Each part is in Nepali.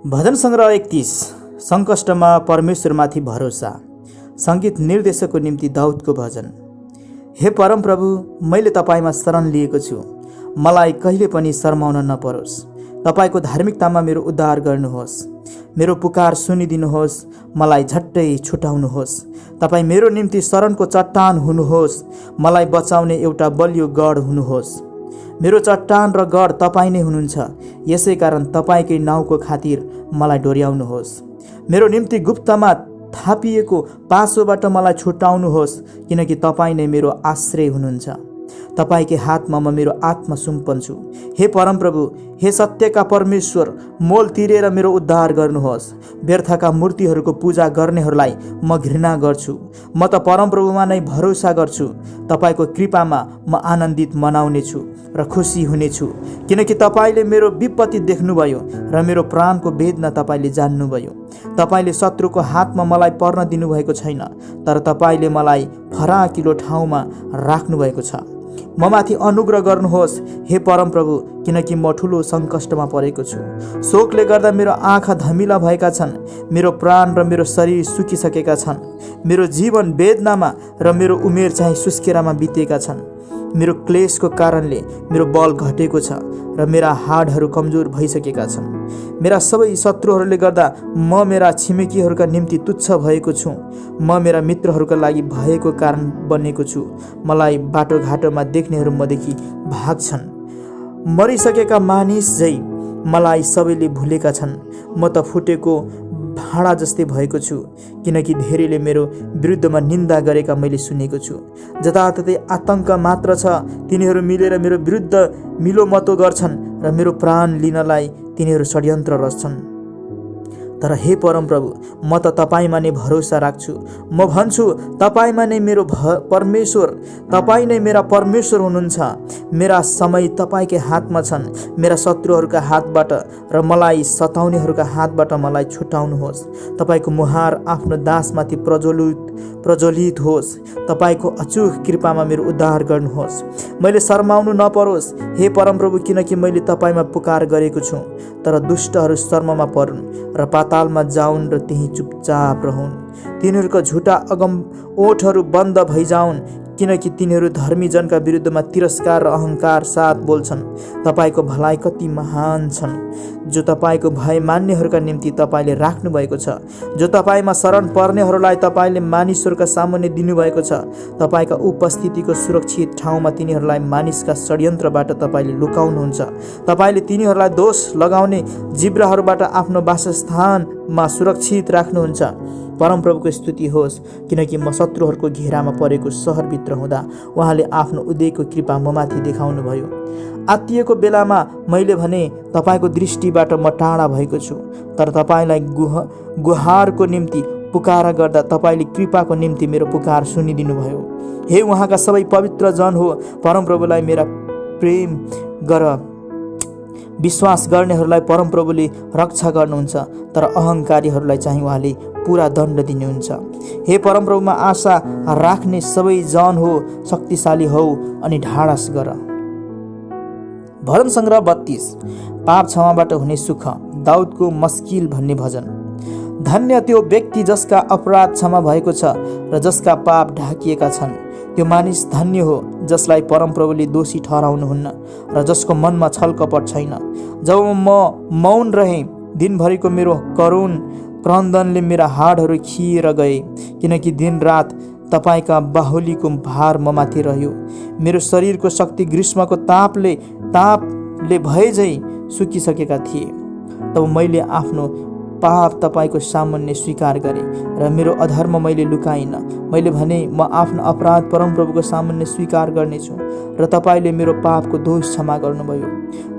भजन सङ्ग्रह 31 सङ्कष्टमा परमेश्वरमाथि भरोसा। सङ्गीत निर्देशकको निम्ति दाउदको भजन। हे परमप्रभु, मैले तपाईँमा शरण लिएको छु, मलाई कहिले पनि शर्माउन नपरोस्। तपाईँको धार्मिकतामा मेरो उद्धार गर्नुहोस्, मेरो पुकार सुनिदिनुहोस्, मलाई झट्टै छुटाउनुहोस्। तपाईँ मेरो निम्ति शरणको चट्टान हुनुहोस्, मलाई बचाउने एउटा बलियो गढ हुनुहोस्। मेरो चट्टान र गढ तपाईँ नै हुनुहुन्छ, यसै कारण तपाईँकै नाउँको खातिर मलाई डोर्याउनुहोस्। मेरो निम्ति गुप्तमा थापिएको पासोबाट मलाई छुटाउनुहोस्, किनकि तपाईँ नै मेरो आश्रय हुनुहुन्छ। तपाईँकै हातमा म मेरो आत्मा सुम्पन्छु। हे परमप्रभु, हे सत्यका परमेश्वर, मोल तिरेर मेरो उद्धार गर्नुहोस्। व्यर्थका मूर्तिहरूको पूजा गर्नेहरूलाई म घृणा गर्छु। म त परमप्रभुमा नै भरोसा गर्छु। तपाईँको कृपामा म आनन्दित मनाउनेछु र खुसी हुनेछु, किनकि तपाईँले मेरो विपत्ति देख्नुभयो र मेरो प्राणको वेदना तपाईँले जान्नुभयो। तपाईँले शत्रुको हातमा मलाई पर्न दिनुभएको छैन, तर तपाईँले मलाई फराकिलो ठाउँमा राख्नुभएको छ। म माथि अनुग्रह गर्नुहोस् हे परमप्रभु, किनकि म ठुलो सङ्कष्टमा परेको छु। शोकले गर्दा मेरो आँखा धमिला भएका छन्, मेरो प्राण र मेरो शरीर सुकिसकेका छन्। मेरो जीवन वेदनामा र मेरो उमेर चाहिँ सुस्केरामा बितेका छन्। मेरो क्लेशको कारणले मेरो बल घटेको छ र मेरा हाडहरू कमजोर भइसकेका छन्। मेरा सबै शत्रुहरूले गर्दा म मेरा छिमेकीहरूका निम्ति तुच्छ भएको छु। म मेरा मित्रहरूका लागि भएको कारण बनेको छु। मलाई बाटोघाटोमा देख्नेहरू मदेखि भाग्छन्। मरिसकेका मानिस झै मलाई सबैले भुलेका छन्। म त फुटेको भाँडा जस्तै भएको छु, किनकि धेरैले मेरो विरुद्धमा निन्दा गरेका मैले सुनेको छु। जताततै आतंक मात्र छ, तिनीहरू मिलेर मेरो विरुद्ध मिलोमतो गर्छन् र मेरो प्राण लिनलाई तिनीहरू षड्यन्त्र रच्छन्। तर हे परमप्रभु, म त तपाईँमा नै भरोसा राख्छु। म भन्छु, तपाईँमा नै मेरो परमेश्वर, तपाईँ नै मेरा परमेश्वर हुनुहुन्छ। मेरा समय तपाईँकै हातमा छन्। मेरा शत्रुहरूका हातबाट र मलाई सताउनेहरूका हातबाट मलाई छुटाउनुहोस्। तपाईँको मुहार आफ्नो दासमाथि प्रज्वलित होस्। तपाईँको अचूक कृपामा मेरो उद्धार गर्नुहोस्। मैले शर्माउनु नपरोस् हे परमप्रभु, किनकि मैले तपाईँमा पुकार गरेको छु। तर दुष्टहरू शर्ममा परुन् र पातालमा जाउन् र त्यही चुपचाप रहन्। तिनीहरूको झुटा अगम ओठहरू बन्द भइजाउन्, किनकि तिनीहरू धर्मीजनका विरुद्धमा तिरस्कार र अहङ्कार साथ बोल्छन्। तपाईँको भलाइ कति महान छन्, जो तपाईँको भय मान्नेहरूका निम्ति तपाईँले राख्नु भएको छ। जो तपाईँमा शरण पर्नेहरूलाई तपाईँले मानिसहरूका सामुन्ने दिनुभएको छ। तपाईँका उपस्थितिको सुरक्षित ठाउँमा तिनीहरूलाई मानिसका षड्यन्त्रबाट तपाईँले लुकाउनुहुन्छ। तपाईँले तिनीहरूलाई दोष लगाउने जिब्राहरूबाट आफ्नो वासस्थानमा सुरक्षित राख्नुहुन्छ। परमप्रभुको स्तुति होस्, किनकि म शत्रुहरूको घेरामा परेको सहरभित्र हुँदा उहाँले आफ्नो उदयको कृपा ममाथि देखाउनु भयो। आत्तिएको बेलामा मैले भने तपाईँको दृष्टिबाट म टाढा भएको छु, तर तपाईँलाई गुहारको निम्ति पुकार गर्दा तपाईँले कृपाको निम्ति मेरो पुकार सुनिदिनु भयो। हे उहाँका सबै पवित्र जन हो, परमप्रभुलाई मेरा प्रेम गर। विश्वास गर्नेहरूलाई परमप्रभुले रक्षा गर्नुहुन्छ, तर अहङ्कारीहरूलाई चाहिँ उहाँले पुरा दण्ड दिनुहुन्छ। हे परमप्रभुमा आशा राख्ने सबै जन हो, शक्तिशाली हौ अनि ढाडस गर। भजन सङ्ग्रह 32 पाप क्षमाबाट हुने सुख। दाउदको मस्किल भन्ने भजन। धन्य त्यो व्यक्ति जसका अपराध क्षमा भएको छ र जसका पाप ढाकिएका छन्। त्यो मानिस धन्य हो जसलाई परमप्रभुले दोषी ठहराउनुहुन्न र जसको मनमा छलकपट छैन। जब म मौन रहेँ, दिनभरिको मेरो करुण क्रन्दनले मेरा हाडहरू खिएर गए, किनकि दिनरात तपाईँका बाहुलीको भार ममाथि रह्यो। मेरो शरीरको शक्ति ग्रीष्मको तापले भएझै सुकिसकेका थिए। तब मैले आफ्नो पाप तपाईँको सामुन्ने स्वीकार गरेँ र मेरो अधर्म मैले लुकाइनँ। मैले भने, म आफ्नो अपराध परमप्रभुको सामुन्ने स्वीकार गर्नेछु र तपाईँले मेरो पापको दोष क्षमा गर्नुभयो।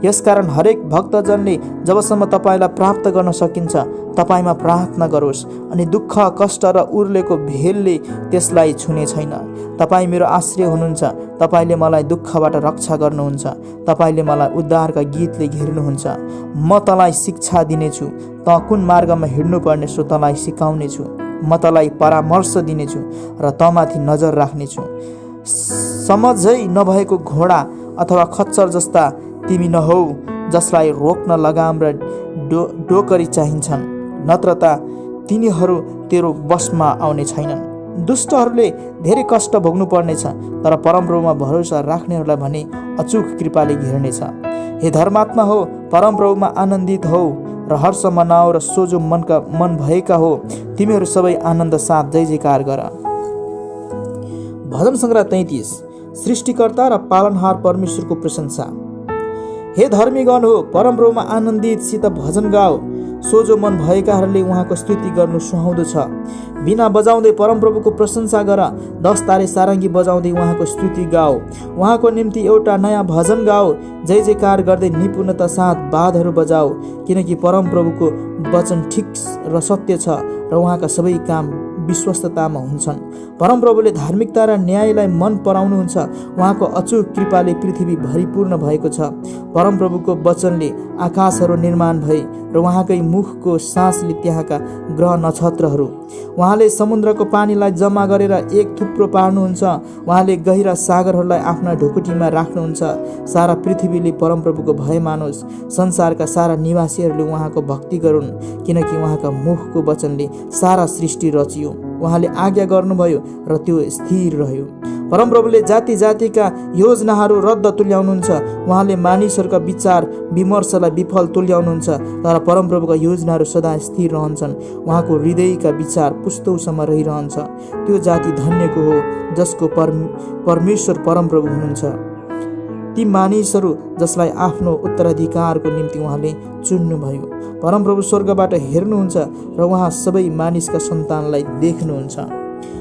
यसकारण हरेक भक्तजनले जबसम्म तपाईँलाई प्राप्त गर्न सकिन्छ तपाईँमा प्रार्थना गरोस्, अनि दुःख कष्ट र उर्लेको भेलले त्यसलाई छुने छैन। तपाईँ मेरो आश्रय हुनुहुन्छ। तपाईँले मलाई दुःखबाट रक्षा गर्नुहुन्छ। तपाईँले मलाई उद्धारका गीतले घेर्नुहुन्छ। म तँलाई शिक्षा दिनेछु, त कुन मार्गमा हिँड्नुपर्ने सो तँलाई सिकाउनेछु। म तँलाई परामर्श दिनेछु र तँमाथि नजर राख्नेछु। समझै नभएको घोडा अथवा खच्चर जस्ता तिमी नहौ, जसलाई रोक्न लगाम र डोकरी चाहिन्छन्, नत्र त तिनीहरू तेरो वशमा आउने छैनन्। दुष्टहरूले धेरै कष्ट भोग्नु पर्नेछ, तर परमप्रभुमा भरोसा राख्नेहरूलाई भने अचूक कृपाले घेर्नेछ। हे धर्मात्मा हो, परमप्रभुमा आनन्दित हो र हर्ष मनाओ र सोझो मन भएका हो तिमीहरू सबै आनन्द साथ जय जयकार गर। भजन सङ्ग्रह 33। सृष्टिकर्ता र पालनहार परमेश्वरको प्रशंसा। हे धर्मीगण हो, परमप्रभुमा आनन्दितसित भजन गाओ। सोझो मन भएकाहरूले उहाँको स्तुति गर्नु सुहाउँदो छ। बिना बजाउँदै परमप्रभुको प्रशंसा गर। 10 तारे सारङ्गी बजाउँदै उहाँको स्तुति गाओ। उहाँको निम्ति एउटा नयाँ भजन गाओ। जय जयकार गर्दै निपुणता साथ बाधहरू बजाओ, किनकि परमप्रभुको वचन ठिक र सत्य छ र उहाँका सबै काम विश्वस्ततामा हुन्छन्। परमप्रभुले धार्मिकता र न्यायलाई मन पराउनुहुन्छ। उहाँको अचूक कृपाले पृथ्वी भरिपूर्ण भएको छ। परमप्रभुको वचनले आकाशहरू निर्माण भए र उहाँकै मुखको सासले त्यहाँका ग्रह नक्षत्रहरू। उहाँले समुद्रको पानीलाई जम्मा गरेर एक थुप्रो पार्नुहुन्छ। उहाँले गहिरा सागरहरूलाई आफ्ना ढुकुटीमा राख्नुहुन्छ। सारा पृथ्वीले परमप्रभुको भय मानोस्। संसारका सारा निवासीहरूले उहाँको भक्ति गरून्, किनकि उहाँका मुखको वचनले सारा सृष्टि रचियो। उहाँले आज्ञा गर्नुभयो र त्यो स्थिर रह्यो। परमप्रभुले जाति जातिका योजनाहरू रद्द तुल्याउनुहुन्छ। उहाँले मानिसहरूका विचार विमर्शलाई विफल तुल्याउनुहुन्छ, तर परमप्रभुका योजनाहरू सदा स्थिर रहन्छन्। उहाँको हृदयका विचार पुस्तौसम्म रहिरहन्छ। त्यो जाति धन्यको हो जसको परमेश्वर परमप्रभु हुनुहुन्छ। ती मानिसहरू जसलाई आफ्नो उत्तराधिकारको निम्ति उहाँले चुन्नुभयो। परमप्रभु स्वर्गबाट हेर्नुहुन्छ र उहाँ सबै मानिसका सन्तानलाई देख्नुहुन्छ।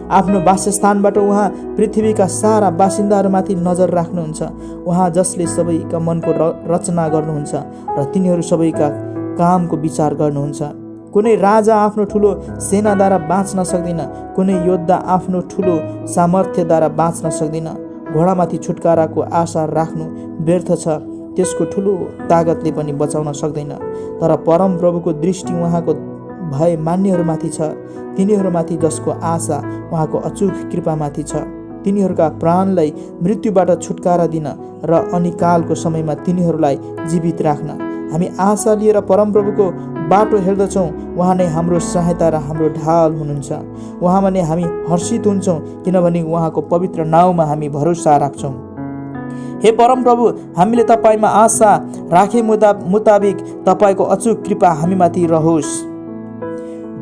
आफ्नो वासस्थानबाट उहाँ पृथ्वीका सारा बासिन्दाहरूमाथि नजर राख्नुहुन्छ। उहाँ जसले सबैका मनको रचना गर्नुहुन्छ र तिनीहरू सबैका कामको विचार गर्नुहुन्छ। कुनै राजा आफ्नो ठुलो सेनाद्वारा बाँच्न सक्दैन, कुनै योद्धा आफ्नो ठुलो सामर्थ्यद्वारा बाँच्न सक्दैन। घोडामाथि छुटकाराको आशा राख्नु व्यर्थ छ, त्यसको ठुलो तागतले पनि बचाउन सक्दैन। तर परमप्रभुको दृष्टि उहाँको भय मान्नेहरूमाथि छ, तिनीहरूमाथि जसको आशा उहाँको अचूक कृपामाथि छ। तिनीहरूका प्राणलाई मृत्युबाट छुटकारा दिन र अनिकालको समयमा तिनीहरूलाई जीवित राख्न। हामी आशा लिएर परमप्रभुको बाटो हेर्दछौँ। उहाँ नै हाम्रो सहायता र हाम्रो ढाल हुनुहुन्छ। उहाँमा नै हामी हर्षित हुन्छौँ, किनभने उहाँको पवित्र नाउँमा हामी भरोसा राख्छौँ। हे परमप्रभु, हामीले तपाईमा आशा राखे मुताबिक तपाईको अचूक कृपा हामीमाथि रहोस्।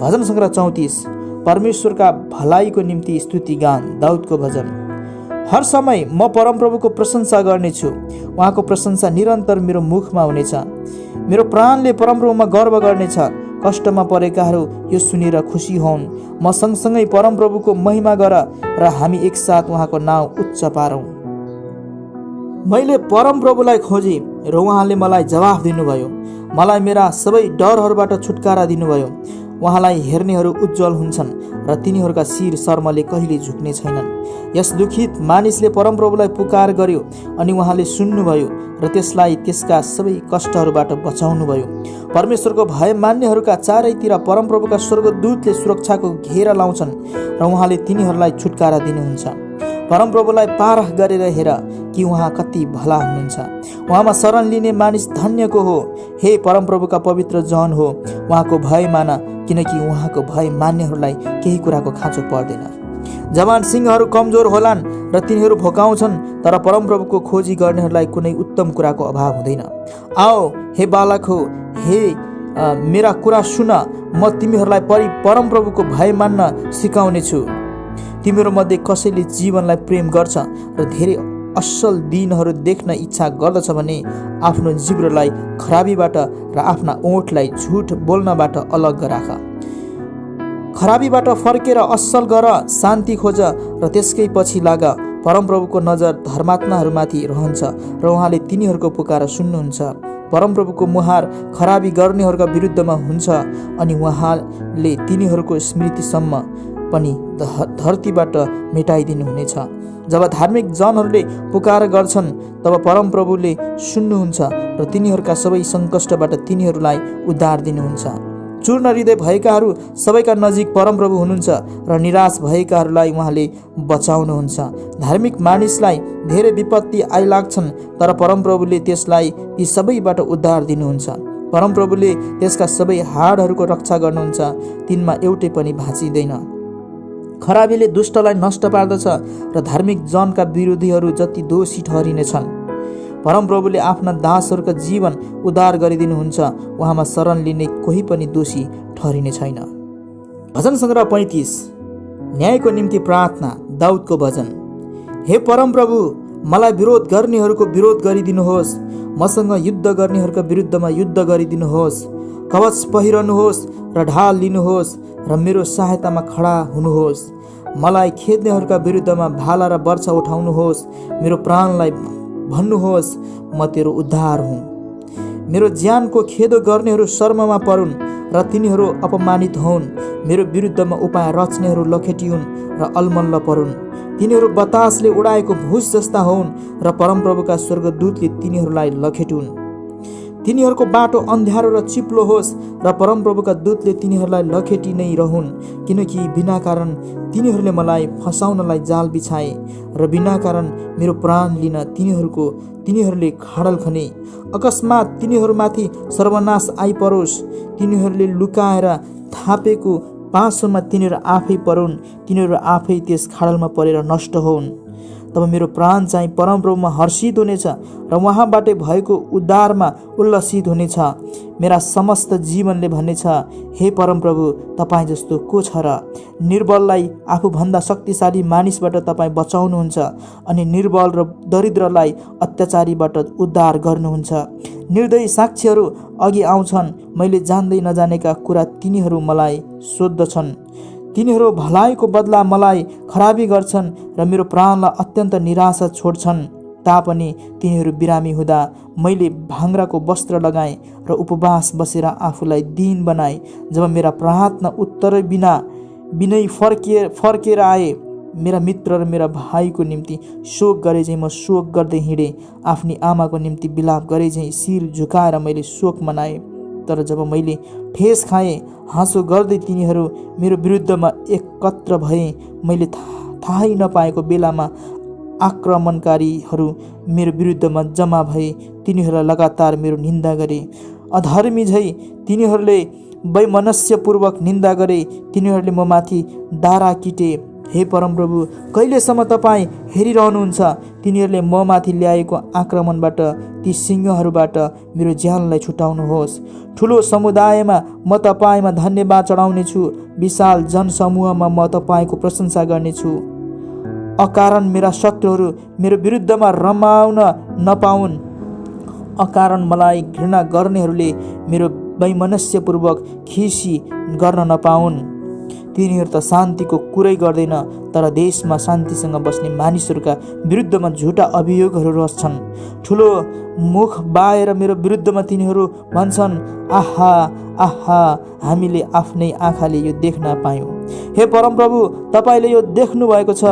भजन सङ्ग्रह 34। परमेश्वरका भलाइको निम्ति स्तुति गान। दाउदको भजन। हर समय म परमप्रभुको प्रशंसा गर्नेछु। उहाँको प्रशंसा निरन्तर मेरो मुखमा हुनेछ। मेरो प्राणले परमप्रभुमा गर्व गर्नेछ। कष्टमा परेकाहरू यो सुनेर खुसी होन्। म सँगसँगै परमप्रभुको महिमा गर र हामी एकसाथ उहाँको नाउँ उच्च पारौँ। मैले परमप्रभुलाई खोजेँ र उहाँले मलाई जवाफ दिनुभयो। मलाई मेरा सबै डरहरूबाट छुटकारा दिनुभयो। उहाँलाई हेर्नेहरू उज्जवल हुन्छन् र तिनीहरूका शिर शर्मले कहिले झुक्ने छैनन्। यस दुखित मानिसले परमप्रभुलाई पुकार गर्यो अनि उहाँले सुन्नुभयो र त्यसलाई त्यसका सबै कष्टहरूबाट बचाउनुभयो। परमेश्वरको भय मान्नेहरूका चारैतिर परमप्रभुका स्वर्गदूतले सुरक्षाको घेरा लाउँछन् र उहाँले तिनीहरूलाई छुटकारा दिनुहुन्छ। परमप्रभुलाई पारख गरेर हेर कि उहाँ कति भला हुनुहुन्छ। उहाँमा शरण लिने मानिस धन्यको हो। हे परमप्रभुका पवित्र जन हो, उहाँको भय मान, किनकि उहाँको भय मान्नेहरूलाई केही कुराको खाँचो पर्दैन। जवान सिंहहरू कमजोर होलान् र तिनीहरू भोकाउँछन्, तर परमप्रभुको खोजी गर्नेहरूलाई कुनै उत्तम कुराको अभाव हुँदैन। आओ हे बालक हो, हे मेरा कुरा सुन, म तिमीहरूलाई परमप्रभुको भय मान्न सिकाउने छु। तिम्रो मध्ये कसैले जीवनलाई प्रेम गर्छ र धेरै असल दिनहरू देख्न इच्छा गर्दछ भने आफ्नो जिब्रोलाई खराबीबाट र आफ्ना ओठलाई झुट बोल्नबाट अलग राख। खराबीबाट फर्केर असल गर, शान्ति खोज र त्यसकै पछि लाग। परमप्रभुको नजर धर्मात्माहरूमाथि रहन्छ र उहाँले तिनीहरूको पुकार सुन्नुहुन्छ। परमप्रभुको मुहार खराबी गर्नेहरूका विरुद्धमा हुन्छ अनि उहाँले तिनीहरूको स्मृतिसम्म पनि धरतीबाट मेटाइदिनु हुनेछ। जब धार्मिक जनहरूले पुकार गर्छन् तब परमप्रभुले सुन्नुहुन्छ र तिनीहरूका सबै सङ्कष्टबाट तिनीहरूलाई उद्धार दिनुहुन्छ। चूर्ण हृदय भएकाहरू सबैका नजिक परमप्रभु हुनुहुन्छ र निराश भएकाहरूलाई उहाँले बचाउनुहुन्छ। धार्मिक मानिसलाई धेरै विपत्ति आइलाग्छन् तर परमप्रभुले त्यसलाई ती सबैबाट उद्धार दिनुहुन्छ। परमप्रभुले त्यसका सबै हाडहरूको रक्षा गर्नुहुन्छ, तिनमा एउटै पनि भाँचिँदैन। खराबीले दुष्टलाई नष्ट पार्दछ र धार्मिक जनका विरोधीहरू जति दोषी ठहरिनेछन्। परमप्रभुले आफ्ना दासहरूका जीवन उद्धार गरिदिनुहुन्छ, उहाँमा शरण लिने कोही पनि दोषी ठहरिने छैन। भजन सङ्ग्रह 35 न्यायको निम्ति प्रार्थना। दाउदको भजन। हे परमप्रभु, मलाई विरोध गर्नेहरूको विरोध गरिदिनुहोस्, मसँग युद्ध गर्नेहरूका विरुद्धमा युद्ध गरिदिनुहोस्। कवच पहिरनुहोस् र ढाल लिनुहोस् र मेरो सहायतामा खडा हुनुहोस्। मलाई खेद्नेहरूका विरुद्धमा भाला र वर्षा उठाउनुहोस्। मेरो प्राणलाई भन्नुहोस्, म तेरो उद्धार हुँ। मेरो ज्यानको खेदो गर्नेहरू शर्ममा परुन् र तिनीहरू अपमानित हुन्। मेरो विरुद्धमा उपाय रच्नेहरू लखेटिउन् र अलमल्ल परुन्। तिनीहरू बतासले उडाएको भुस जस्ता हुन् र परमप्रभुका स्वर्गदूतले तिनीहरूलाई लखेटुन्। तिनीहरूको बाटो अन्ध्यारो र चिप्लो होस् र परमप्रभुका दूतले तिनीहरूलाई लखेटी नै रहन्, किनकि बिना कारण तिनीहरूले मलाई फसाउनलाई जाल बिछाए र बिना कारण मेरो प्राण लिन तिनीहरूले खाडल खने। अकस्मात तिनीहरूमाथि सर्वनाश आइपरोस्। तिनीहरूले लुकाएर थापेको पासोमा तिनीहरू आफै परुन्। तिनीहरू आफै त्यस खाडलमा परेर नष्ट हुन्। तब मेरो प्राण चाहिँ परमप्रभुमा हर्षित हुनेछ र उहाँबाटै भएको उद्धारमा उल्लसित हुनेछ। मेरा समस्त जीवनले भन्नेछ, हे परमप्रभु, तपाईँ जस्तो को छ र? निर्बललाई आफूभन्दा शक्तिशाली मानिसबाट तपाईँ बचाउनुहुन्छ अनि निर्बल र दरिद्रलाई अत्याचारीबाट उद्धार गर्नुहुन्छ। निर्दयी साक्षीहरू अघि आउँछन्, मैले जान्दै नजानेका कुरा तिनीहरू मलाई सोध्दछन्। तिनीहरू भलाइको बदला मलाई खराबी गर्छन् र मेरो प्राणलाई अत्यन्त निराशा छोड्छन्। तापनि तिनीहरू बिरामी हुँदा मैले भाङ्राको वस्त्र लगाएँ र उपवास बसेर आफूलाई दीन बनाएँ। जब मेरा प्रार्थना उत्तर बिनै फर्केर आए, मेरा मित्र र मेरा भाइको निम्ति शोक गरे चाहिँ म शोक गर्दै हिँडेँ। आफ्नी आमाको निम्ति बिलाप गरे चाहिँ शिर झुकाएर मैले शोक मनाएँ। तर जब मैले ठेस खाएँ, हाँसो गर्दै तिनीहरू मेरो विरुद्धमा एकत्र भए। मैले थाहै नपाएको बेलामा आक्रमणकारीहरू मेरो विरुद्धमा जम्मा भए। तिनीहरूलाई लगातार मेरो निन्दा गरे। अधर्मी झै तिनीहरूले वैमनस्यपूर्वक निन्दा गरे। तिनीहरूले म माथि दारा किटे। हे परमप्रभु, कहिलेसम्म तपाईँ हेरिरहनुहुन्छ? तिनीहरूले म माथि ल्याएको आक्रमणबाट, ती सिंहहरूबाट मेरो ज्यानलाई छुटाउनुहोस्। ठुलो समुदायमा म तपाईँमा धन्यवाद चढाउनेछु। विशाल जनसमूहमा म तपाईँको प्रशंसा गर्नेछु। अकारण मेरा शत्रुहरू मेरो विरुद्धमा रमाउन नपाउन्। अकारण मलाई घृणा गर्नेहरूले मेरो वैमनस्यपूर्वक खिसी गर्न नपाउन्। तिनीहरू त शान्तिको कुरै गर्दैन, तर देशमा शान्तिसँग बस्ने मानिसहरूका विरुद्धमा झुटा अभियोगहरू रच्छन्। ठुलो मुख बाएर मेरो विरुद्धमा तिनीहरू भन्छन्, आहा आहा, हामीले आफ्नै आँखाले यो देख्न पायौँ। हे परमप्रभु, तपाईँले यो देख्नु भएको छ,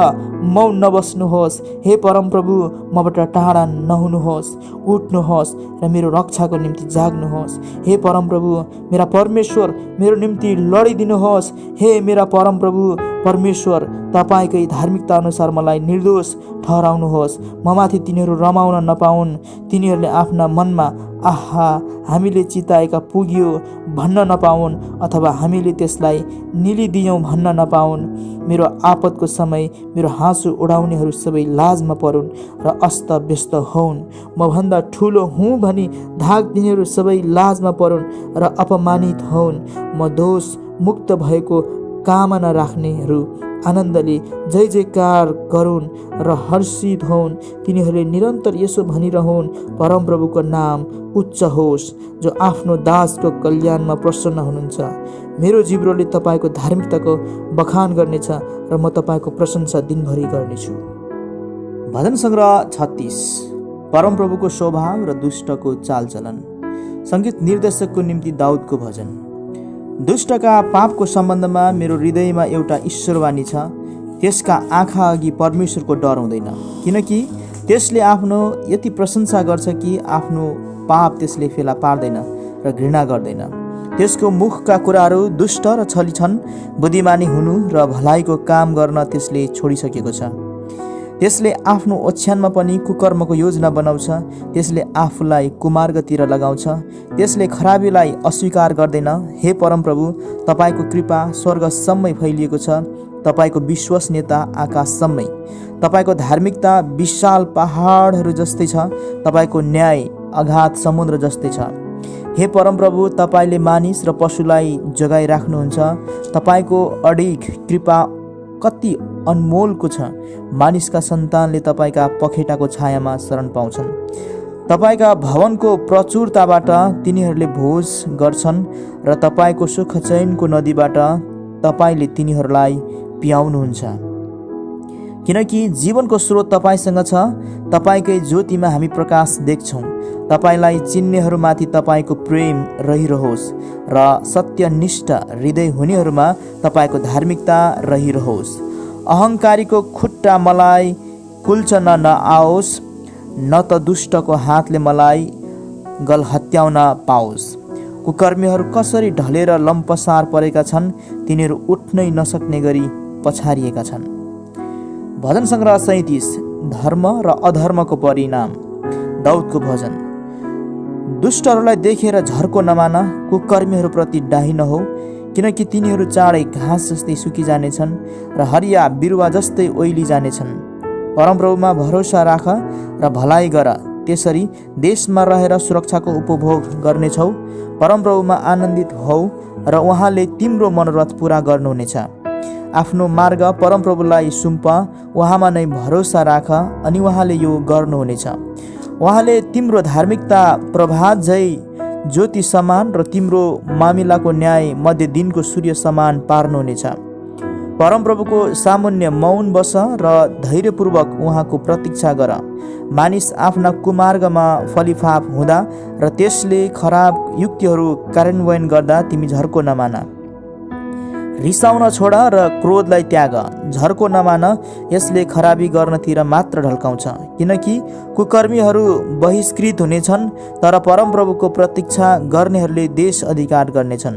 मौन नबस्नुहोस्। हे परमप्रभु, मबाट टाढा नहुनुहोस्। उठ्नुहोस् र मेरो रक्षाको निम्ति जाग्नुहोस्। हे परमप्रभु, मेरा परमेश्वर, मेरो निम्ति लडिदिनुहोस्। हे मेरा परमप्रभु परमेश्वर, तपाईँकै धार्मिकता अनुसार मलाई निर्दोष ठहराउनुहोस्। ममाथि तिनीहरू रमाउन नपाउन्। तिनीहरूले आफ्ना मनमा आहा हामीले चिताएका पुग्यो भन्न नपाउन्, अथवा हामीले त्यसलाई निलिदियौँ भन्न नपाउन्। मेरो आपतको समय मेरो हाँसो उडाउनेहरू सबै लाजमा परुन् र अस्त व्यस्त हुन्। म भन्दा ठुलो हुँ भनी धाक दिनेहरू सबै लाजमा परुन् र अपमानित हुन्। म दोष मुक्त भएको कामना राख्नेहरू आनन्दले जय जयकार गरून् र हर्षित हुन्। तिनीहरूले निरन्तर यसो भनिरहन्, परमप्रभुको नाम उच्च होस्, जो आफ्नो दासको कल्याणमा प्रसन्न हुनुहुन्छ। मेरो जिब्रोले तपाईँको धार्मिकताको बखान गर्नेछ र म तपाईँको प्रशंसा दिनभरि गर्नेछु। भजन सङ्ग्रह 36 परमप्रभुको स्वभाव र दुष्टको चालचलन। सङ्गीत निर्देशकको निम्ति दाउदको भजन। दुष्टका पापको सम्बन्धमा मेरो हृदयमा एउटा ईश्वरवाणी छ। त्यसका आँखा अघि परमेश्वरको डर हुँदैन, किनकि त्यसले आफ्नो यति प्रशंसा गर्छ कि आफ्नो पाप त्यसले फेला पार्दैन र घृणा गर्दैन। त्यसको मुखका कुराहरू दुष्ट र छली छन्। बुद्धिमानी हुनु र भलाइको काम गर्न त्यसले छोडिसकेको छ। त्यसले आफ्नो ओछ्यानमा पनि कुकर्मको योजना बनाउँछ। त्यसले आफूलाई कुमार्गतिर लगाउँछ। त्यसले खराबीलाई अस्वीकार गर्दैन। हे परमप्रभु, तपाईँको कृपा स्वर्गसम्मै फैलिएको छ। तपाईँको विश्वसनीयता आकाशसम्मै। तपाईँको धार्मिकता विशाल पहाडहरू जस्तै छ। तपाईँको न्याय अगाध समुद्र जस्तै छ। हे परमप्रभु, तपाईँले मानिस र पशुलाई जोगाइराख्नुहुन्छ। तपाईँको अडिग कृपा कति अनमोलको छ। मानिसका सन्तानले तपाईँका पखेटाको छायामा शरण पाउँछन्। तपाईँका भवनको प्रचुरताबाट तिनीहरूले भोज गर्छन् र तपाईँको सुख चयनको नदीबाट तपाईँले तिनीहरूलाई पियाउनुहुन्छ। किनकि जीवनको स्रोत तपाईँसँग छ। तपाईँकै ज्योतिमा हामी प्रकाश देख्छौँ। तपाईँलाई चिन्नेहरूमाथि तपाईँको प्रेम रहिरहोस् र सत्यनिष्ठ हृदय हुनेहरूमा तपाईँको धार्मिकता रहिरहोस्। अहङ्कारीको खुट्टा मलाई कुल्चन नआओस्, न त दुष्टको हातले मलाई गलहत्याउन पाओस्। कुकर्मीहरू कसरी ढलेर लम्पसार परेका छन्, तिनीहरू उठ्नै नसक्ने गरी पछारिएका छन्। भजन सङ्ग्रह 37, धर्म र अधर्मको परिणाम। दाउदको भजन। दुष्टहरूलाई देखेर झर्को नमान, कुकर्मीहरूप्रति डाही नहो, किनकि तिनीहरू चाँडै घाँस जस्तै सुकिजानेछन् र हरिया बिरुवा जस्तै ओइली जानेछन्। परमप्रभुमा भरोसा राख र भलाइ गर, त्यसरी देशमा रहेर सुरक्षाको उपभोग गर्नेछौ। परमप्रभुमा आनन्दित हौ र उहाँले तिम्रो मनोरथ पुरा गर्नुहुनेछ। आफ्नो मार्ग परमप्रभुलाई सुम्प, उहाँमा नै भरोसा राख अनि उहाँले यो गर्नुहुनेछ। उहाँले तिम्रो धार्मिकता प्रभात झै ज्योति समान र तिम्रो मामिलाको न्याय मध्य दिनको सूर्य समान पार्नुहुनेछ। परमप्रभुको सामुन्य मौन बस र धैर्यपूर्वक उहाँको प्रतीक्षा गर। मानिस आफ्ना कुमार्गमा फलिफाप हुँदा र त्यसले खराब युक्तिहरू कार्यान्वयन गर्दा तिमी झर्को नमान। रिसाउन छोड र क्रोधलाई त्याग। झर्को नमान, यसले खराबी गर्नतिर मात्र ढल्काउँछ। किनकि कुकर्मीहरू बहिष्कृत हुनेछन्, तर परमप्रभुको प्रतीक्षा गर्नेहरूले देश अधिकार गर्नेछन्।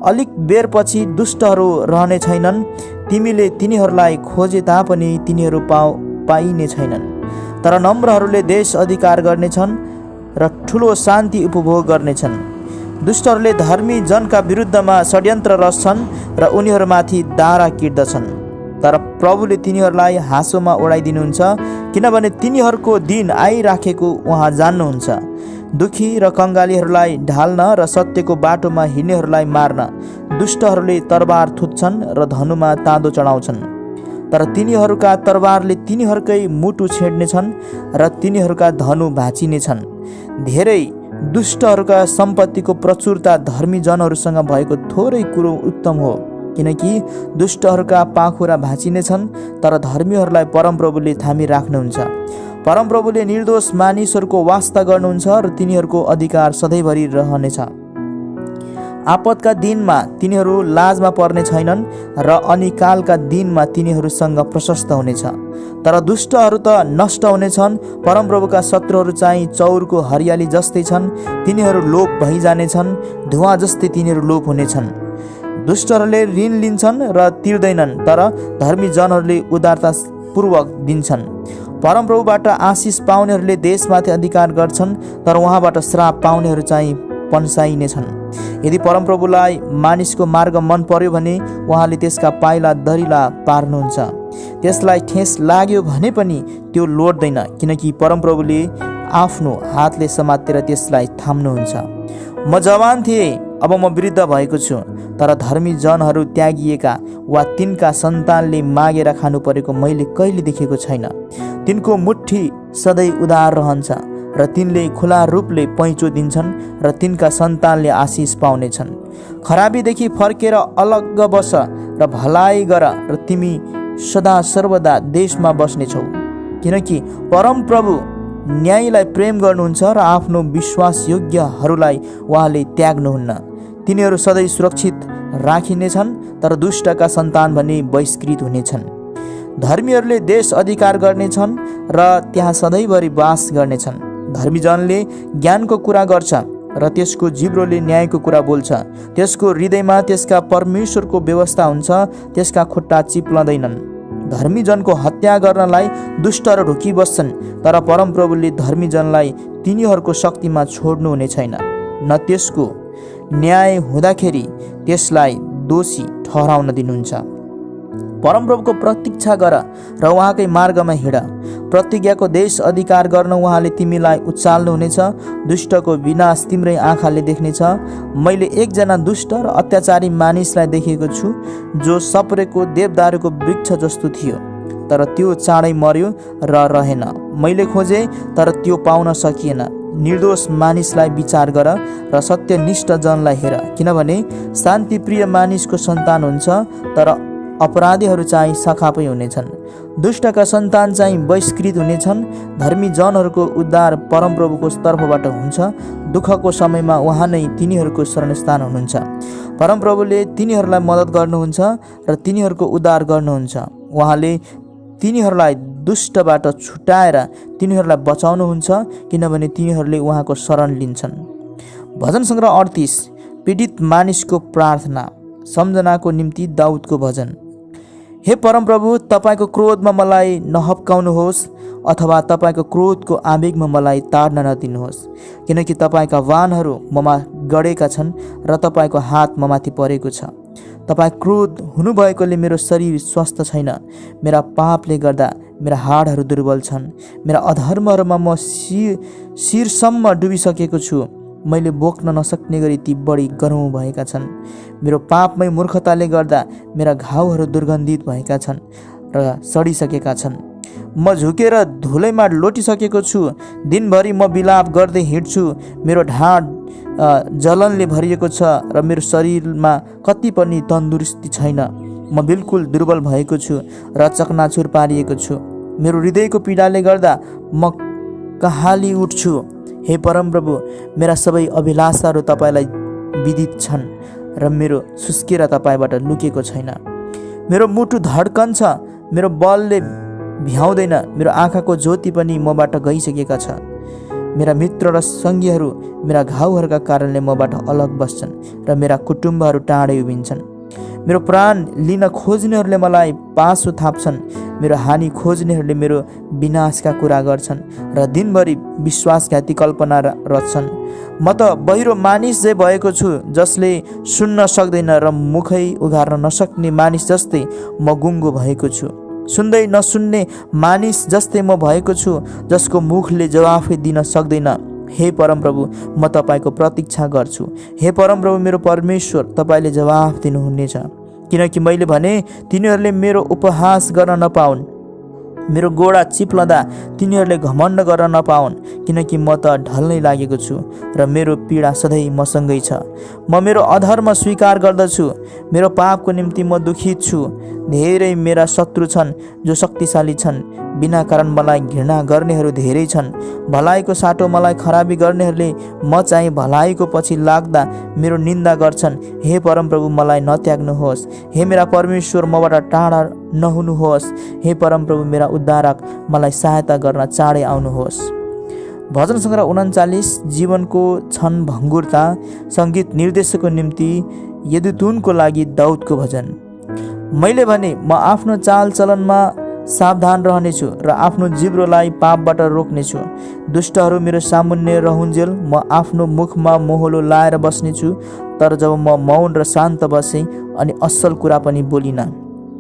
अलिक बेरपछि दुष्टहरू रहने छैनन्। तिमीले तिनीहरूलाई खोजे तापनि तिनीहरू पाइने छैनन्। तर नम्रहरूले देश अधिकार गर्नेछन् र ठुलो शान्ति उपभोग गर्नेछन्। दुष्टहरूले धर्मी जनका विरुद्धमा षड्यन्त्र रच्छन् र उनीहरूमाथि दारा किर्दछन्। तर प्रभुले तिनीहरूलाई हाँसोमा उडाइदिनुहुन्छ, किनभने तिनीहरूको दिन आइराखेको उहाँ जान्नुहुन्छ। दुखी र कङ्गालीहरूलाई ढाल्न र सत्यको बाटोमा हिँड्नेहरूलाई मार्न दुष्टहरूले तरबार थुत्छन् र धनुमा ताँदो चढाउँछन्। तर तिनीहरूका तरबारले तिनीहरूकै मुटु छेड्नेछन् र तिनीहरूका धनु भाँचिनेछन्। धेरै दुष्टहरूका सम्पत्तिको प्रचुरता धर्मी जनहरूसँग भएको थोरै कुरो उत्तम हो, किनकि दुष्टहरूका पाखुरा भाँचिनेछन्, तर धर्मीहरूलाई परमप्रभुले थामी राख्नुहुन्छ। परमप्रभुले निर्दोष मानिसहरूको वास्ता गर्नुहुन्छ र तिनीहरूको अधिकार सधैँभरि रहनेछ। आपतका दिनमा तिनीहरू लाजमा पर्ने छैनन् र अनिकालका दिनमा तिनीहरूसँग प्रशस्त हुनेछ। तर दुष्टहरू त नष्ट हुनेछन्। परमप्रभुका शत्रुहरू चाहिँ चौरको हरियाली जस्तै छन्। तिनीहरू लोप भइजानेछन्, धुवा जस्तै तिनीहरू लोप हुनेछन्। दुष्टहरूले ऋण लिन्छन् र तिर्दैनन्, तर धर्मी जनहरूले उदारतापूर्वक दिन्छन्। परमप्रभुबाट आशिष पाउनेहरूले देशमाथि अधिकार गर्छन्, तर उहाँबाट श्राप पाउनेहरू चाहिँ पन्साइनेछन्। यदि परमप्रभुलाई मानिसको मार्ग मन पर्यो भने उहाँले त्यसका पाइला दरिला पार्नुहुन्छ। त्यसलाई ठेस लाग्यो भने पनि त्यो लोड्दैन, किनकि परमप्रभुले आफ्नो हातले समातेर त्यसलाई थाम्नुहुन्छ। म जवान थिएँ, अब म वृद्ध भएको छु, तर धर्मी जनहरू त्यागिएका वा तिनका सन्तानले मागेर खानु परेको मैले कहिले देखेको छैन। तिनको मुट्ठी सधैँ उदार रहन्छ र तिनले खुला रूपले पैँचो दिन्छन् र तिनका सन्तानले आशिष पाउनेछन्। खराबीदेखि फर्केर अलग्ग बस र भलाइ गर र तिमी सदा सर्वदा देशमा बस्नेछौ, किनकि परमप्रभु न्यायलाई प्रेम गर्नुहुन्छ र आफ्नो विश्वासयोग्यहरूलाई उहाँले त्याग्नुहुन्न। तिनीहरू सधैँ सुरक्षित राखिनेछन्, तर दुष्टका सन्तान भने बहिष्कृत हुनेछन्। धर्मीहरूले देश अधिकार गर्नेछन् र त्यहाँ सधैँभरि वास गर्नेछन्। धर्मीजनले ज्ञानको कुरा गर्छ, र त्यसको जिब्रोले न्यायको कुरा बोल्छ। त्यसको हृदयमा त्यसका परमेश्वरको व्यवस्था हुन्छ, त्यसका खुट्टा चिप्लँदैनन्। धर्मीजनको हत्या गर्नलाई दुष्टहरू ढुकिबस्छन्, तर परमप्रभुले धर्मीजनलाई तिनीहरूको शक्तिमा छोड्नु हुने छैन। न त्यसको न्याय हुँदाखेरि त्यसलाई दोषी ठहराउन दिनुहुन्छ। परमप्रभुको प्रतीक्षा गर र उहाँकै मार्गमा हिँड। प्रतिज्ञाको देश अधिकार गर्न उहाँले तिमीलाई उचाल्नुहुनेछ। दुष्टको विनाश तिम्रै आँखाले देख्नेछ। मैले एकजना दुष्ट र अत्याचारी मानिसलाई देखेको छु, जो सप्रेको देवदारुको वृक्ष जस्तो थियो, तर त्यो चाँडै मर्यो र रहेन। मैले खोजेँ तर त्यो पाउन सकिएन। निर्दोष मानिसलाई विचार गर र सत्यनिष्ठ जनलाई हेर, किनभने शान्तिप्रिय मानिसको सन्तान हुन्छ, तर अपराधीहरू चाहिँ सखापै हुनेछन्। दुष्टका सन्तान चाहिँ बहिष्कृत हुनेछन्। धर्मी जनहरूको उद्धार परमप्रभुको तर्फबाट हुन्छ। दुःखको समयमा उहाँ नै तिनीहरूको शरणस्थान हुनुहुन्छ। परमप्रभुले तिनीहरूलाई मद्दत गर्नुहुन्छ र तिनीहरूको उद्धार गर्नुहुन्छ। उहाँले तिनीहरूलाई दुष्टबाट छुटाएर तिनीहरूलाई बचाउनुहुन्छ, किनभने तिनीहरूले उहाँको शरण लिन्छन्। भजन सङ्ग्रह 38। पीडित मानिसको प्रार्थना। सम्झनाको निम्ति दाउदको भजन। हे परमप्रभु, तपाईँको क्रोधमा मलाई नहप्काउनुहोस्, अथवा तपाईँको क्रोधको आवेगमा मलाई ताड्न नदिनुहोस्, किनकि तपाईँका वाणहरू ममा गडेका छन् र तपाईँको हात ममाथि परेको छ। तपाईँ क्रोध हुनुभएकोले मेरो शरीर स्वस्थ छैन। मेरा पापले गर्दा मेरा हाडहरू दुर्बल छन्। मेरा अधर्महरूमा म शिरसम्म डुबिसकेको छु। मैले बोक्न नसक्ने गरी ती बढी गरौँ भएका छन्। मेरो पापमै मूर्खताले गर्दा मेरा घाउहरू दुर्गन्धित भएका छन् र सडिसकेका छन्। म झुकेर धुलैमा लोटिसकेको छु। दिनभरि म विलाप गर्दै हिँड्छु। मेरो ढाड जलनले भरिएको छ र मेरो शरीरमा कति पनि तन्दुरुस्ती छैन। म बिल्कुल दुर्बल भएको छु र चकनाचुर पारिएको छु। मेरो हृदयको पीडाले गर्दा म कहाली उठ्छु। हे परमप्रभु, मेरा सबै अभिलाषाहरू तपाईँलाई विदित छन् र मेरो सुस्केरा तपाईँबाट लुकेको छैन। मेरो मुटु धड्कन छ, मेरो बलले भ्याउँदैन। मेरो आँखाको ज्योति पनि मबाट गइसकेका छ। मेरा मित्र र सङ्गीहरू मेरा घाउहरूका कारणले मबाट अलग बस्छन् र मेरा कुटुम्बहरू टाढै उभिन्छन्। मेरो प्राण लिन खोज्नेहरूले मलाई पासो थाप्छन्। मेरो हानि खोज्नेहरूले मेरो विनाशका कुरा गर्छन् र दिनभरि विश्वासघाती कल्पना रच्छन्। म त बहिरो मानिस जै भएको छु, जसले सुन्न सक्दैन, र मुखै उघार्न नसक्ने मानिस जस्तै म गुङ्गो भएको छु। सुन्दै नसुन्ने मानिस जस्तै म भएको छु, जसको मुखले जवाफै दिन सक्दैन। हे परमप्रभु, म तपाईँको प्रतीक्षा गर्छु। हे परमप्रभु मेरो परमेश्वर, तपाईँले जवाफ दिनुहुनेछ, किनकि मैले भने तिनीहरूले मेरो उपहास गर्न नपाउन्। मेरो गोडा चिप्लँदा तिनीहरूले घमण्ड गर्न नपाउन्, किनकि म त ढल्नै लागेको छु र मेरो पीडा सधैँ मसँगै छ। म मेरो अधर्म स्वीकार गर्दछु। मेरो पापको निम्ति म दुखित छु। धेरै मेरा शत्रु छन् जो शक्तिशाली छन्। बिना कारण मलाई घृणा गर्नेहरू धेरै छन्। भलाइको साटो मलाई खराबी गर्नेहरूले म चाहिँ भलाइको पछि लाग्दा मेरो निन्दा गर्छन्। हे परमप्रभु, मलाई नत्याग्नुहोस्। हे मेरा परमेश्वर, मबाट टाढा नहुनुहोस्। हे परमप्रभु मेरा उद्धारक, मलाई सहायता गर्न चाँडै आउनुहोस्। भजन सङ्ग्रह 39। जीवनको क्षण भङ्गुरता। सङ्गीत निर्देशकको निम्ति यदुतुनको लागि दाउदको भजन। मैले भने म आफ्नो चालचलनमा सावधान रहनेछु र आफ्नो जिब्रोलाई पापबाट रोक्नेछु। दुष्टहरू मेरो सामुन्ने रहन्जेल म आफ्नो मुखमा मोहलो लाएर बस्नेछु। तर जब म मौन र शान्त बसेँ अनि असल कुरा पनि बोलिनँ,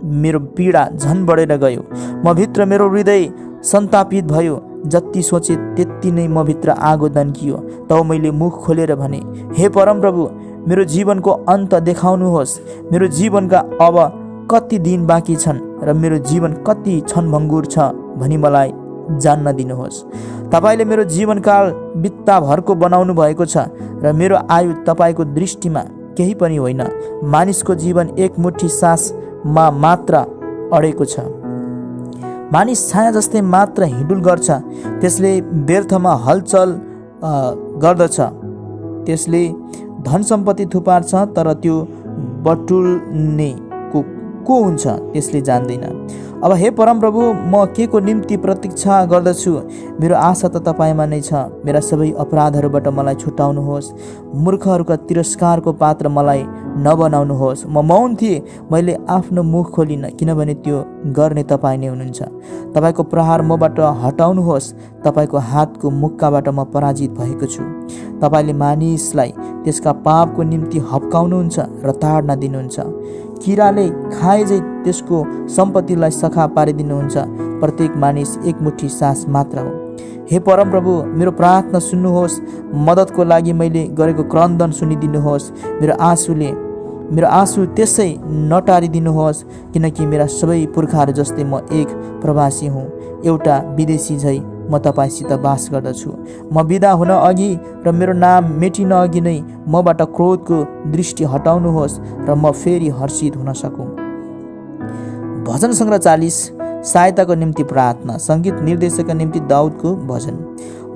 मेरो पीडा झन् बढेर गयो। म भित्र मेरो हृदय सन्तापित भयो। जति सोचे त्यति नै म भित्र आगो दन्कियो। तब मैले मुख खोलेर भने, हे परमप्रभु, मेरो जीवनको अन्त देखाउनुहोस्। मेरो जीवनका अब कति दिन बाँकी छन् र मेरो जीवन कति क्षणभङ्गुर छ भनी मलाई जान्न दिनुहोस्। तपाईँले मेरो जीवनकाल बित्ताभरको बनाउनु भएको छ र मेरो आयु तपाईँको दृष्टिमा केही पनि होइन। मानिसको जीवन एक मुठी सासमा मात्र अडेको छ। मानिस छाया जस्तै मात्र हिँडुल गर्छ। त्यसले व्यर्थमा हलचल गर्दछ। त्यसले धन सम्पत्ति थुपार्छ, तर त्यो बटुल्ने को हुन्छ त्यसले जान्दैन। अब हे परमप्रभु, म के को निम्ति प्रतीक्षा गर्दछु? मेरो आशा त तपाईँमा नै छ। मेरा सबै अपराधहरूबाट मलाई छुटाउनुहोस्। मूर्खहरूका तिरस्कारको पात्र मलाई नबनाउनुहोस्। म मौन थिएँ, मैले आफ्नो मुख खोलिनँ, किनभने त्यो गर्ने तपाईँ नै हुनुहुन्छ। तपाईँको प्रहार मबाट हटाउनुहोस्। तपाईँको हातको मुक्काबाट म पराजित भएको छु। तपाईँले मानिसलाई त्यसका पापको निम्ति हप्काउनुहुन्छ र ताड्न दिनुहुन्छ। किराले खाए झै त्यसको सम्पत्तिलाई सखा पारिदिनुहुन्छ। प्रत्येक मानिस एक मुठी सास मात्र हो। हे परमप्रभु, मेरो प्रार्थना सुन्नुहोस्। मद्दतको लागि मैले गरेको क्रन्दन सुनिदिनुहोस्। मेरो आँसु त्यसै नटारिदिनुहोस्, किनकि मेरा सबै पुर्खाहरू जस्तै म एक प्रवासी हुँ, एउटा विदेशी झै म तपाईँसित बास गर्दछु। म बिदा हुन अघि र मेरो नाम मेटिन अघि नै मबाट क्रोधको दृष्टि हटाउनुहोस् र म फेरि हर्षित हुन सकूँ। भजन सङ्ग्रह 40 सहायताको निम्ति प्रार्थना। सङ्गीत निर्देशकका निम्ति दाउदको भजन।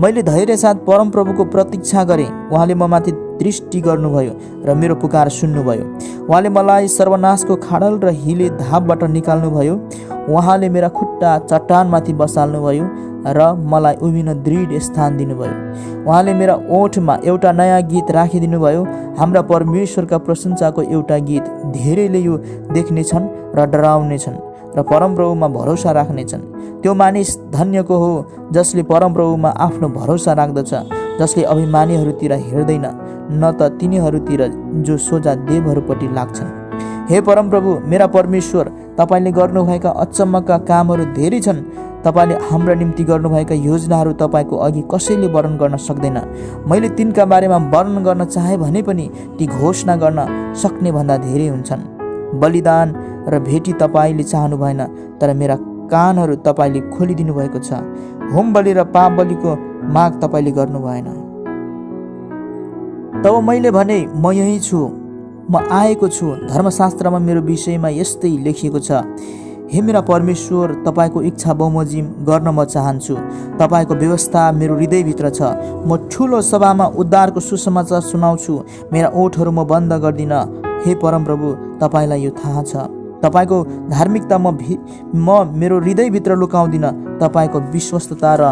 मैले धैर्य साथ परमप्रभुको प्रतीक्षा गरेँ। उहाँले म माथि दृष्टि गर्नुभयो र मेरो पुकार सुन्नुभयो। उहाँले मलाई सर्वनाशको खाडल र हिले धापबाट निकाल्नुभयो। उहाँले मेरा खुट्टा चट्टानमाथि बसाल्नुभयो र मलाई उभिन दृढ स्थान दिनुभयो। उहाँले मेरा ओठमा एउटा नयाँ गीत राखिदिनुभयो। हाम्रा परमेश्वरका प्रशंसाको एउटा गीत। धेरैले यो देख्नेछन् र डराउनेछन् र परमप्रभुमा भरोसा राख्नेछन्। त्यो मानिस धन्यको हो जसले परमप्रभुमा आफ्नो भरोसा राख्दछ, जसले अभिमानीहरूतिर हेर्दैन, न त तिनीहरूतिर जो सोझा देवहरूपट्टि लाग्छन्। हे परमप्रभु, मेरा परमेश्वर, तपाईँले गर्नुभएका अचम्मका कामहरू धेरै छन्। तपाईँले हाम्रा निम्ति गर्नुभएका योजनाहरू तपाईँको अघि कसैले वर्णन गर्न सक्दैन। मैले तिनका बारेमा वर्णन गर्न चाहे भने पनि ती घोषणा गर्न सक्ने भन्दा धेरै हुन्छन्। बलिदान र भेटी तपाईँले चाहनु भएन, तर मेरा कानहरू तपाईँले खोलिदिनु भएको छ। होम बलि र पाप बलिको माग तपाईँले गर्नु भएन। तब मैले भने, म यही छु, म आएको छु। धर्मशास्त्रमा मेरो विषयमा यस्तै लेखिएको छ। हे मेरा परमेश्वर, तपाईँको इच्छा बमोजिम गर्न म चाहन्छु। तपाईँको व्यवस्था मेरो हृदयभित्र छ। म ठुलो सभामा उद्धारको सुसमाचार सुनाउँछु। मेरा ओठहरू म बन्द गर्दिनँ। हे परमप्रभु, तपाईँलाई यो थाहा छ। तपाईँको धार्मिकता म मेरो हृदयभित्र लुकाउँदिनँ। तपाईँको विश्वस्तता र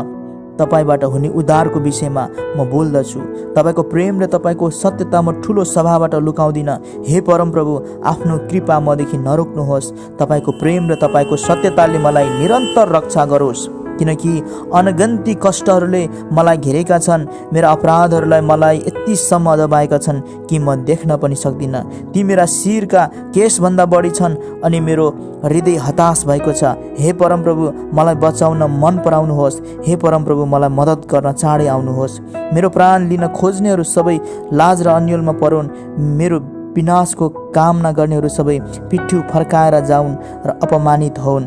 तपाईँबाट हुने उद्धारको विषयमा म बोल्दछु। तपाईँको प्रेम र तपाईँको सत्यता म ठुलो सभाबाट लुकाउँदिनँ। हे परमप्रभु, आफ्नो कृपा मदेखि नरोक्नुहोस्। तपाईँको प्रेम र तपाईँको सत्यताले मलाई निरन्तर रक्षा गरोस्, किनकि अनगन्ती कष्टहरूले मलाई घेरेका छन्। मेरा अपराधहरूलाई मलाई यतिसम्म दबाएका छन् कि म देख्न पनि सक्दिनँ। ती मेरा शिरका केशभन्दा बढी छन् अनि मेरो हृदय हताश भएको छ। हे परमप्रभु, मलाई बचाउन मन पराउनुहोस्। हे परमप्रभु, मलाई मद्दत गर्न चाँडै आउनुहोस्। मेरो प्राण लिन खोज्नेहरू सबै लाज र अन्यलमा परुन्। मेरो विनाशको कामना गर्नेहरू सबै पिठ्यु फर्काएर जाउन् र अपमानित होउन्।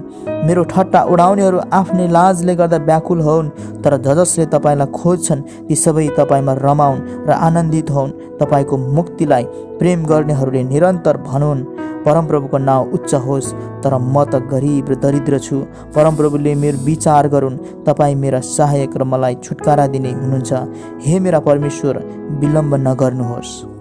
मेरो ठट्टा उडाउनेहरू आफ्नै लाजले गर्दा व्याकुल होउन्। तर जसले तपाईँलाई खोज्छन् ती सबै तपाईँमा रमाउन् र आनन्दित होउन्। तपाईँको मुक्तिलाई प्रेम गर्नेहरूले निरन्तर भनुन्, परमप्रभुको नाउँ उच्च होस्। तर म त गरिब र दरिद्र छु। परमप्रभुले मेरो विचार गरून्। तपाईँ मेरा सहायक र मलाई छुटकारा दिने हुनुहुन्छ। हे मेरा परमेश्वर, विलम्ब नगर्नुहोस्।